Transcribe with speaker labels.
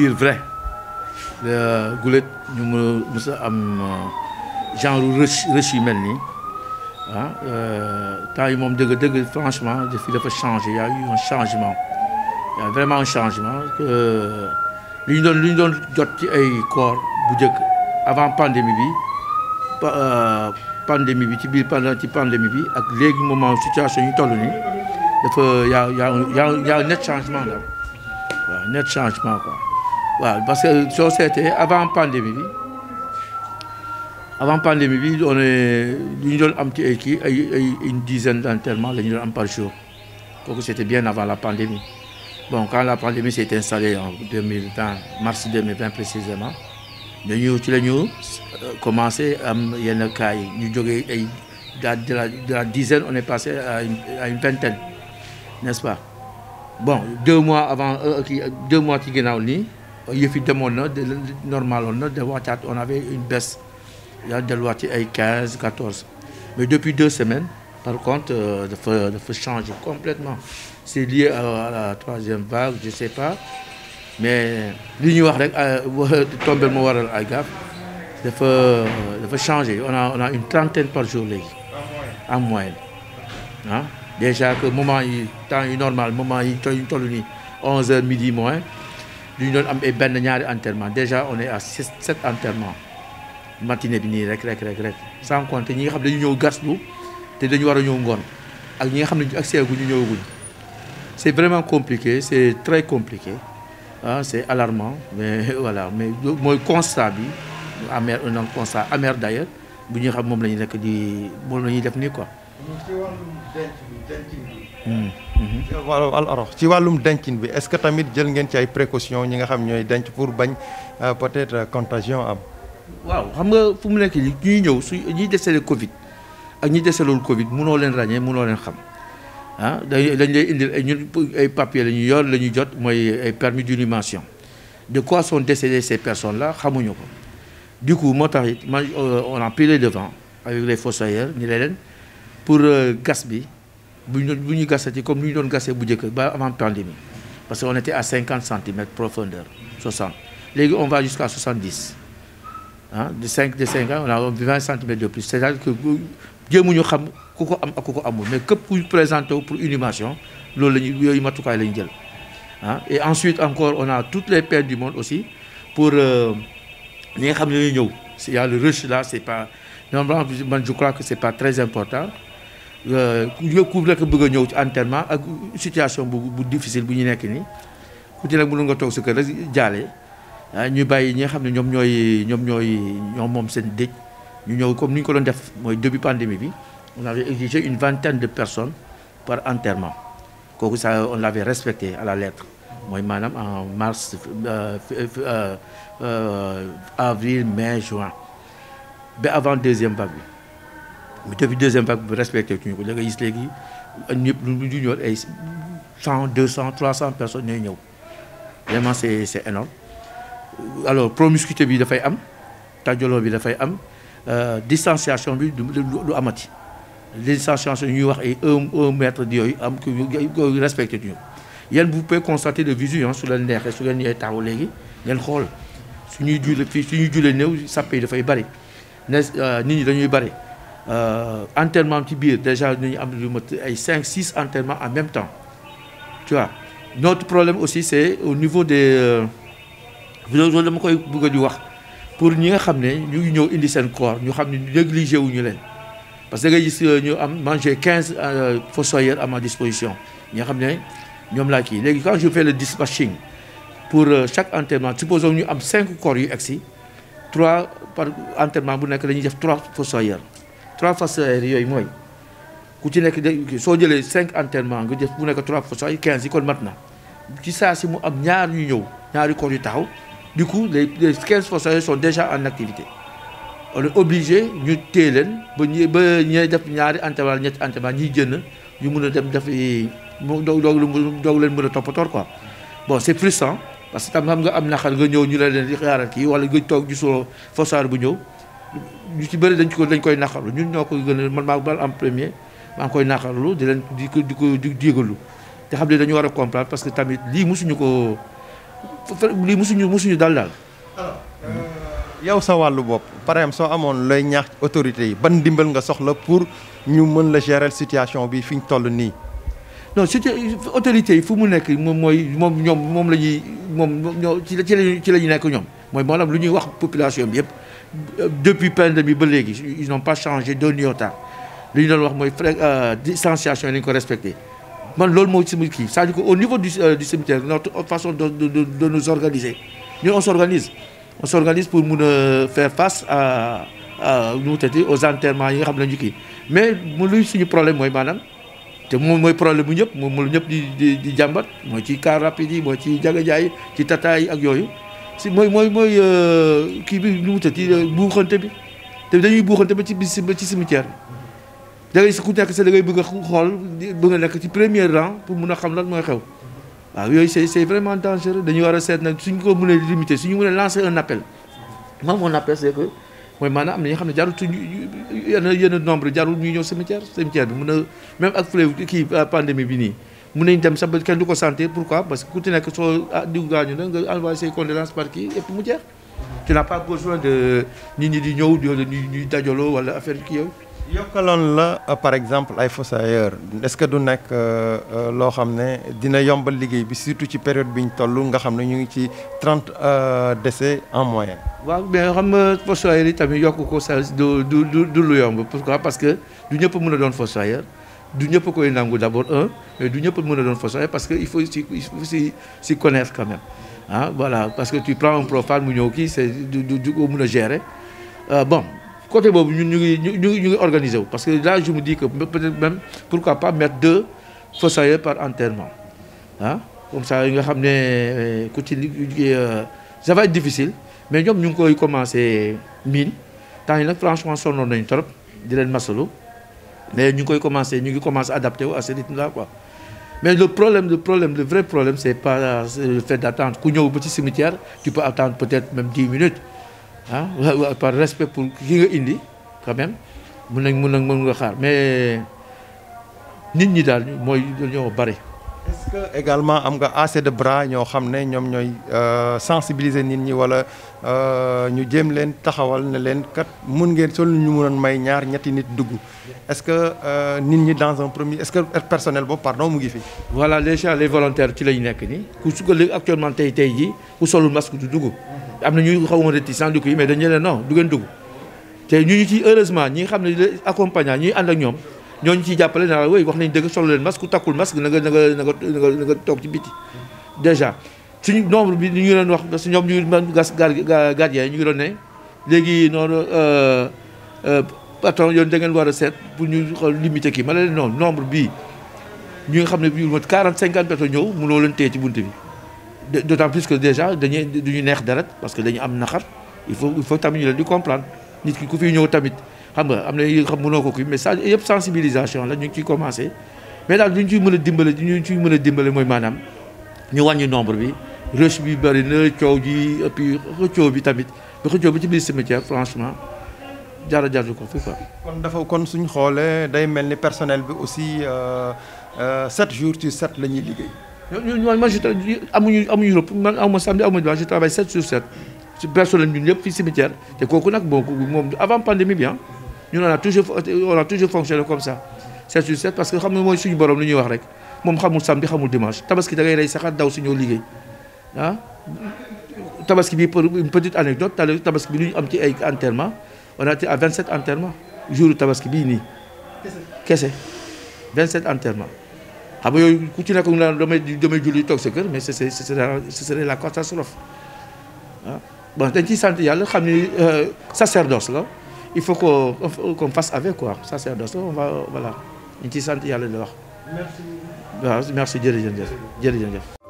Speaker 1: dire vrai gulet ñu mës a am genre rush yu mel nii temps yi moom dëgg franchement fi dafa changé y a eu un changement y a vraiment un changement que li ñu doon jot ci ay corps bu njëkk avant pandémie bi pandémie bi ci biir ci pandémie bi ak léegi moment situation ñu toll nii dafa y a net changement là waaw net changement quoi waaw parce que soo seetee avant pandémie bi on est li ñu doon am ci ay kii ay une dizaine d'enterrements la ñu doon am par jour kooku c'était bien avant la pandémie. Bon, quand la pandémie s'est installée en 2020, mars 2020 précisément, nous avons commencé à yenn cas yi ñu jógee ay de la dizaine on est passé à une vingtaine, n'est-ce pas? Bon, 2 mois avant 2 mois ci ginnaaw nii yëf yi demoon na normal woon na de wàccaat on avait une baisse yaa delluwaat ci ay 15 14 mais depuis 2 semaines par contre dafa changer complètement. C'est lié à la 3e vague, je sais pas. Mais li ñuy wax rek tombel moo waral ay gaaf dafa changer. On a une trentaine par jour léegi en moyenne. Déjà que moment yi temps yi normal moment yi toll nii 11h midi moins li ñu doon am ay benn ñaari enterrement déjà on est à 7 enterrements matinée bi nii rek sans compter ñi nga xam dañu ñëw gaslu te dañu war a ñëw ngoon ak ñi nga xam ne accès gu ñu ñëwaguñ. C'est vraiment compliqué, c'est très compliqué, c'est alarmant, mais voilà, mais mooy constat bi amer un constat amer d'ailleurs bu ñu xam moom la ñu nekk di moom la ñuy def nii quoi.
Speaker 2: ci wàllum dencin bi est-ce que tamit jël ngeen ci ay précautions ñi nga xam ñooy denc pour bañ peut-être contagion am.
Speaker 1: waaw xam nga fu mu nekk nii ñuy ñëw su ñuy décédé Covid ak ñi décédé Covid mënoo leen ràññee mënoo leen xam. dañ lay indil ay papiers la ñuy yor la ñuy jot mooy ay permis d'inhumation de quoi sont décédées ces personnes là xamuñu ko du coup moo tax it man on a pris les devants avec les fossoyeurs ñu leen pour gas bi bu ñu gasati comme ni ñu doon gasee bu njëkk ba avant pandémie parce que on était à 50 centimètres profondeur 60 léegi on va jusqu'à 70 de 5 ans on a 20 centimètres de plus c'est-à-dire que jéemuñu xam ku ko am ak ku ko amul mais képp kuy présenté wu pour inhumation loolu la ñu yooyu matukaay la ñu jël et ensuite encore on a toutes les peines du monde aussi pour ñi nga xam ne ñooy ñëw il y a le rush là c'est pas normalement man je crois que c'est pas très important ku nekk bëgg a ñëw ci enterrement ak situation bu difficile bu ñu nekk nii ku ci nag mënu nga toog sa kër rek jaale ñu bàyyi ñi nga xam ne ñoom moom seen dëj ñu ñëw comme ni ñu ko doon def mooy début pandémie bi on avait exigé une vingtaine de personnes par enterrement kooku ça on l'avait respecté à la lettre mooy maanaam en mars avril mai juin ba avant deuxième vague bi depuis deuxième vague bi respecté tuñu ko da nga gis léegi ñëpp lu ñu ñëw ay 100 200 300 personnes ñooy ñëw vraiment c'est énorme alors promiscuité bi dafay am tajaloo bi dafay am distanciation bi du amati distanciation ñuy wax ay 1 mètre di yooyu am ko respecté tuñu yéen vous pouvez constater de visu su leen neexee su leen ñëwee taxaw léegi ngeen xool suñuy julee néew sàppe yi dafay bari nit ñi dañuy bari enterrement ci biir déjà nañu am lu mat ay 5 6 enterrements en même temps tu vois notre problème aussi c'est au niveau des loolu dama koy bëgg di wax pour ñi nga xam ne ñu ngi ñëw indi seen corps ñu xam ne négligé wuñu leen parce que da ngay gis ñu am j'ai 15 fossoyeurs à ma disposition ñi nga xam ne ñoom laa kii léegi quand je fais le dispatching pour chaque enterrement supposons ñu am 5 corps yu egsi 3 par enterrement bu nekk dañuy def 3 fossoyeurs yooyu mooy ku ci nekk soo jëlee 5 enterrements nga def bu nekk 3 fossoyeurs 15 yi kon mat na ci saa si mu am ñaar yu ñëw ñaari corps yu taxaw du coup les 15 fossoyeurs sont déjà en activité on est obligé ñu téye leen ba ñuy def ñaari enterrement ñetti enterrement ñiy génn ñu mun a dem def doog leen mën a toppatoor quoi bon c'est frustrant parce que tam xam nga am naqar nga ñëw ñu leen di xaaral kii wala nga toog gisoo fossoyeur bu ñëw ñu ci bëri dañ koy naqarlu ñun ñoo ko gën a man maa bal en premier maa ngi koy naqarlu di leen di jégalu te xam ne dañu war a comprendre parce que tamit lii mosuñu ko lii musuñu dal daal.
Speaker 2: yow sa wàllu bopp par exemple soo amoon lay ñaax autorités yi ban ndimbal nga soxla pour ñu mën la gérer situation bi fi ñu toll nii.
Speaker 1: non autorités yi fu mu nekk moom la ñuy ci la ñu nekk ñoom mooy maanaam lu ñuy wax population bi yëpp depuis pandémie ba léegi ils n'ont pas changé d'un iota li ñu doon wax mooy distanciation yi nañu ko respecté man loolu moo ci sama kii c'est-à-dire que au niveau du cimetière notre façon de nous organiser ñun on s'organise pour mun a faire face aux enterrements yi nga xam ne ñu kii mais luy suñu problème mooy maanaam te moom mooy problème bu ñëpp moom ñëpp di jàmbat mooy ci car rapide yi mooy ci jagajaay ci tata yi ak yooyu si mooy kii bi nu mu tëddee buuxante bi te dañuy buuxante ba ci cimetière bi da ngay ku nekk sa da ngay bëgg a xool bëgg a nekk ci premier rang pour mun a xam lan mooy xew waaw yooyu c'est vraiment dangereux dañuy war a seet nag suñ ko mënee limiter suñu mënee lancer un appel moi mon appel c'est que mooy maanaam am na ñoo xam ne jarul yenn nombre jarul ñuy ñëw cimetière bi mun a même ak fleuve kii pandémie bi nii mun nañ dem sax ba kenn du ko sentir pourquoi parce que ku ci nekk soo diw gaañu na nga envoyé say condoléances par kii et puis mu jeex tu n'as pas besoin de nit ñi di ñëw ñuy dajaloo wala affaire kii yooyu.
Speaker 2: yokkaloon la par exemple ay fossoyeurs est-ce que du nekk loo xam ne dina yombal liggéey bi surtout ci période bi ñu toll nga xam ne ñu ngi ci 30 décès en moyenne.
Speaker 1: waaw mais xam nga fossoyeurs yi tamit yokk ko sa du lu yomb pourquoi parce que du ñëpp mën a doon fossoyeur du ñëpp koy nangu d'abord mais du ñëpp mën a doon fossoyeur parce que il faut si connaître quand même voilà parce que tu prends un profane mu ñëw kii c'est du ko mën a gérer bon. côté boobu ñun ñu ngi organisé wu parce que là je me dis que peut-être même pourquoi pas mettre 2 fossoyeurs par enterrement comme ça yi nga xam ne ku ci ça va être difficile mais ñoom ñu ngi koy commencé miin temps yi nag franchement sonnoon nañu trop di leen masalu mais ñu ngi commencé adapté wu à ce rythme là quoi mais le vrai problème c'est pas le fait d'attendre ku ñëw ba ci cimetière tu peux attendre peut-être même 10 minutes par respect pour ki nga indi quand même mën nga xaar mais nit ñi daal mooy dañoo bari.
Speaker 2: est-ce que également am nga assez de bras ñoo xam ne ñoom ñooy sensibiliser nit ñi wala ñu jéem leen taxawal ne leen kat mun ngeen sol ñu mënoon may ñaar ñetti nit dugg est-ce que nit ñi dans un premier est-ce que personnel boobu pardon mu ngi fi.
Speaker 1: voilà déjà les volontaires ci lañu nekk nii ku su ko léegi actuellement tey jii ku solul masque du dugg. am na ñuy xaw ma réticent du ko yi mais dañu leen non du ngeen dugg te ñu ci heureusement ñi nga xam ne accompagnant ñuy ànd ak ñoom ñooñu ciy jàppale na way wax nañ dëgg solo leen masque ku takkul masque na nga toog ci biti déjà suñu nombre bi ñu leen wax parce que ñoom ñu ngi gas gardien ñu ngi doon ne léegi noonu patron yoon da ngeen war a seet pour ñu xool limiter kii ma ne leen non nombre bii ñu nga xam ne bii 40-50 personnes ñëw mënoo leen téye ci bunt bi d'autant plus que déjà duñu neex deret parce que dañu am naxar il faut tamit ñu leen di comprendre nit ki ku fi ñëw tamit xam nga am na yi xam mënoo ko kii mais ça yëpp sensibilisation la ñu ngi ciy commencé mais daal duñ ciy mën a dimbale mooy maanaam ñu wàññi nombre bi rush bi bëri na coow ji et puis xëccoo bi tamit ba xëccoo bi ci biir cimetière franchement jaru ko fi quoi.
Speaker 2: kon suñ xoolee day mel ni personnel bi aussi 7 jours sur 7 la ñuy liggéey.
Speaker 1: man amuñu rëpp man awma samedi awma dimanche je travaille 7 sur 7 ci personnel ñun ñëpp fii cimetière te kooku nag moom avant pandémie bi ñun on a toujours fonctionné comme ça 7 sur 7 parce que xam nga mooy suñu borom lu ñuy wax rek moom xamul samedi xamul dimanche tabaski da ngay rey saxaat daw suñoo liggéey tabaski bi pour une petite anecdote tabaski bi lu ñu am ci ay enterrement on a été à 27 enterrements jour tabaski bii nii kese 27 enterrements xam nga yooyu ku ci nekk naan damay julli toog sa kër mais ce serait la catastrophe bon dañ ciy sant yàlla xam ni sacerdoce la il faut qu'on fasse avec quoi sacerdoce la voilà ñu ciy sant yàlla di wax. merci. waaw merci jërëjëf.